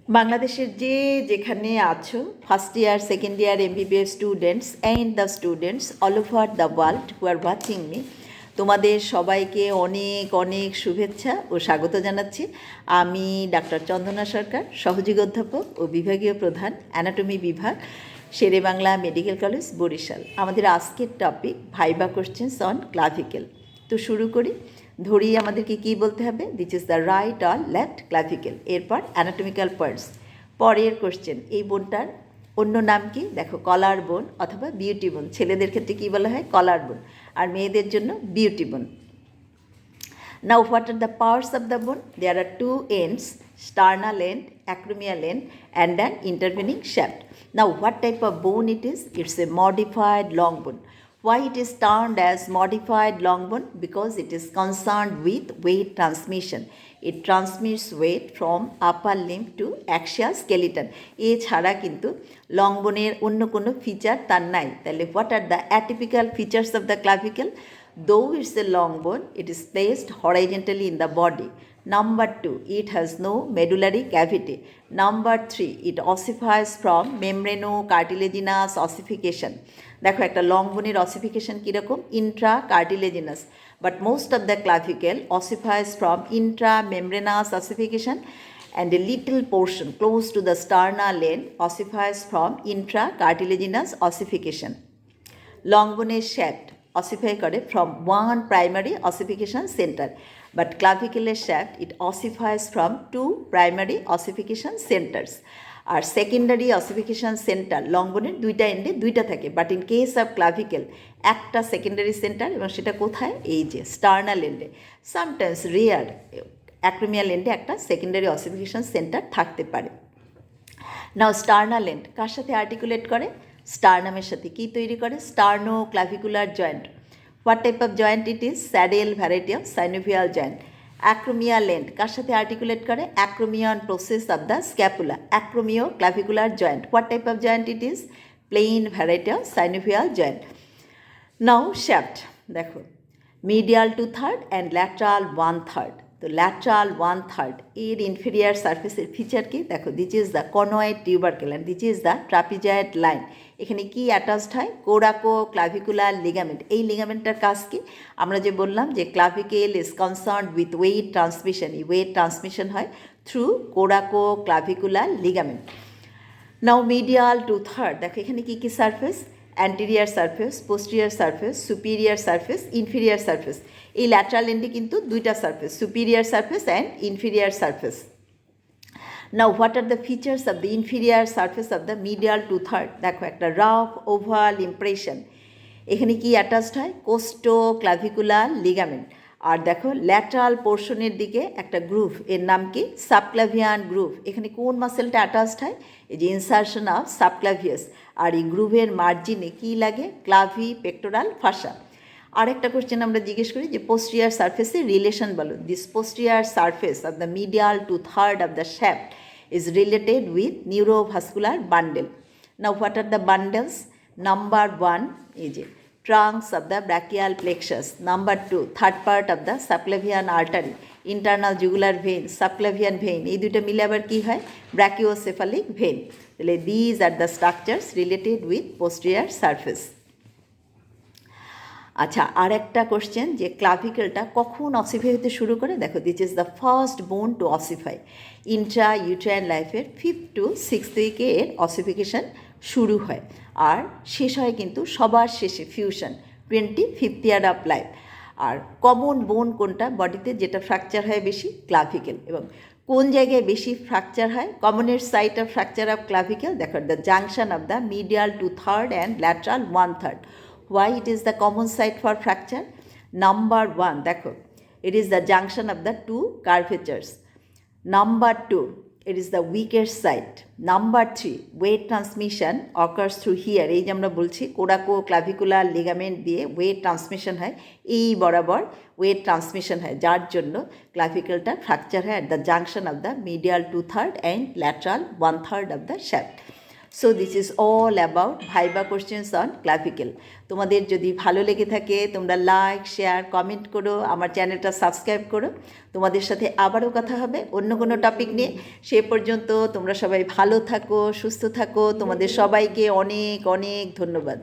বাংলাদেশের যেখানে আছো, first year second year MBBS students and the students all over the world who are watching me, তোমাদের সবাইকে অনেক অনেক শুভেচ্ছা ও স্বাগত জানাচ্ছি। আমি ডাক্তার চন্দনা সরকার, সহযোগী অধ্যাপক ও বিভাগীয় প্রধান, অ্যানাটমি বিভাগ, শেরে বাংলা মেডিকেল কলেজ, বরিশাল। আমাদের আজকের topic viva questions on clavicle. তো শুরু করি। ধরি আমাদেরকে কী বলতে হবে, this is the right or left clavicle. এরপর অ্যানাটমিক্যাল পয়েন্টস। পরের কোশ্চেন, এই বোনটার অন্য নাম কি? দেখো, কলার বোন অথবা বিউটি বোন। ছেলেদের ক্ষেত্রে কী বলা হয়? কলার বোন, আর মেয়েদের জন্য বিউটি বোন। Now, what are the parts of the bone? There are two ends, sternal end, acromial end, and an intervening shaft. Now, what type of bone it is? It's a modified long bone. Why it is termed as modified long bone? Because it is concerned with weight transmission. It transmits weight from upper limb to axial skeleton. এছাড়া কিন্তু long বোনের অন্য কোনো feature তার নাই। তাহলে what are the atypical features of the clavicle? Though it's a long bone, it is placed horizontally in the body. Number 2, it has no medullary cavity. Number 3, it ossifies from membranocartilaginous ossification. দেখো, একটা long বোনের ossification কীরকম? intracartilaginous. But most of the clavicle ossifies from intramembranous ossification, and a little portion close to the sternal end ossifies from intracartilaginous ossification. Long বোনের shaft ossify করে from one primary ossification center, but clavicular shaft it ossifies from two primary ossification centers. R secondary ossification centre long বোনের দুইটা এন্ডে দুইটা থাকে, but in case of ক্লাভিকেল একটা secondary centre, এবং সেটা কোথায়? এই যে স্টার্নাল এন্ডে। সামটাইমস রেয়ার অ্যাক্রোমিয়াল এন্ডে একটা সেকেন্ডারি অসিফিকেশন সেন্টার থাকতে পারে। নাও স্টার্নাল এন্ড কার সাথে আর্টিকুলেট করে? স্টার্নামের সাথে। কি তৈরি করে? Sternoclavicular joint. What type of joint it is? Saddle variety of synovial joint. Acromial end কার সাথে আর্টিকুলেট করে? Acromion process of the scapula, acromioclavicular joint. What type of joint it is? Plain variety of synovial joint. Now shaft, দেখো, medial 2/3 and lateral 1/3। তো lateral 1/3 এর inferior সার্ফেসের feature কি? দেখো, this is the conoid tubercle and this is the trapezoid line. এখানে কি attached হয়? Coracoclavicular ligament. এই লিগামেন্টটার কাজ কি? আমরা যে বললাম যে clavicle is concerned with weight transmission. এই ওয়েট ট্রান্সমিশন হয় through coracoclavicular ligament. Now medial 2/3, দেখো এখানে কি কি surface? Anterior surface, posterior surface, superior surface, inferior surface. এই ল্যাটারাল এন্ডে কিন্তু দুইটা surface, superior surface and inferior surface. Now what are the features of the inferior surface of the medial 2/3? দেখো, একটা রাফ ওভাল ইমপ্রেশন। এখানে কি attached হয়? কোস্টো clavicular ligament. আর দেখো ল্যাটারাল পোর্শনের দিকে একটা গ্রুভ, এর নাম কি? সাবক্লাভিয়ান গ্রুভ। এখানে কোন মাসেলটা অ্যাটাচড হয়? এই যে ইনসারশন অফ সাবক্লাভিয়াস। আর এই গ্রুভের মার্জিনে কি লাগে? Clavipectoral fascia. আরেকটা কোশ্চেন আমরা জিজ্ঞেস করি যে পোস্টিরিয়ার সার্ফেসের রিলেশন বলো। This posterior surface of the medial 2/3 of the shaft is related with neurovascular bundle. Now, what are the bundles? Number 1 is trunks of the brachial plexus. Number 2, third part of the subclavian artery, internal jugular vein, subclavian vein. এই দুটো মিলে আবার কি হয়? brachiocephalic vein. তাহলে these are the structures related with posterior surface. আচ্ছা, আর একটা question যে ক্লাভিকেলটা কখন অসিফাই হতে শুরু করে? দেখো, দিস ইজ দ্য ফার্স্ট বোন টু অসিফাই। ইন্ট্রা ইউট্রাইন লাইফের 5th to 6th উইকে এর অসিফিকেশন শুরু হয়, আর শেষ হয় কিন্তু সবার শেষে fusion 25th year of life. আর কমন বোন কোনটা বডিতে যেটা ফ্র্যাকচার হয় বেশি? ক্লাভিকেল। এবং কোন জায়গায় বেশি ফ্র্যাকচার হয়? কমনের সাইট অফ ফ্র্যাকচার অফ ক্লাভিকেল, দেখো, the junction of the medial 2/3 and lateral 1/3. Why it is the common site for fracture? Number 1, দেখো, it is the junction of the two curvatures. Number 2, it is the weakest site. Number 3, weight transmission occurs through here. এই যে আমরা বলছি coracoclavicular ligament দিয়ে weight transmission হয়, এই বরাবর weight transmission হয়, যার জন্য ক্লাভিকেলটা ফ্র্যাকচার হয় at the junction of the medial 2/3 and lateral 1/3 of the shaft. So this is all about viva questions on clavicle. তোমাদের যদি ভালো লেগে থাকে তোমরা লাইক, শেয়ার, কমেন্ট করো, আমার চ্যানেলটা সাবস্ক্রাইব করো। তোমাদের সাথে আবারও কথা হবে অন্য কোনো টপিক নিয়ে। সে পর্যন্ত তোমরা সবাই ভালো থাকো, সুস্থ থাকো। তোমাদের সবাইকে অনেক অনেক ধন্যবাদ।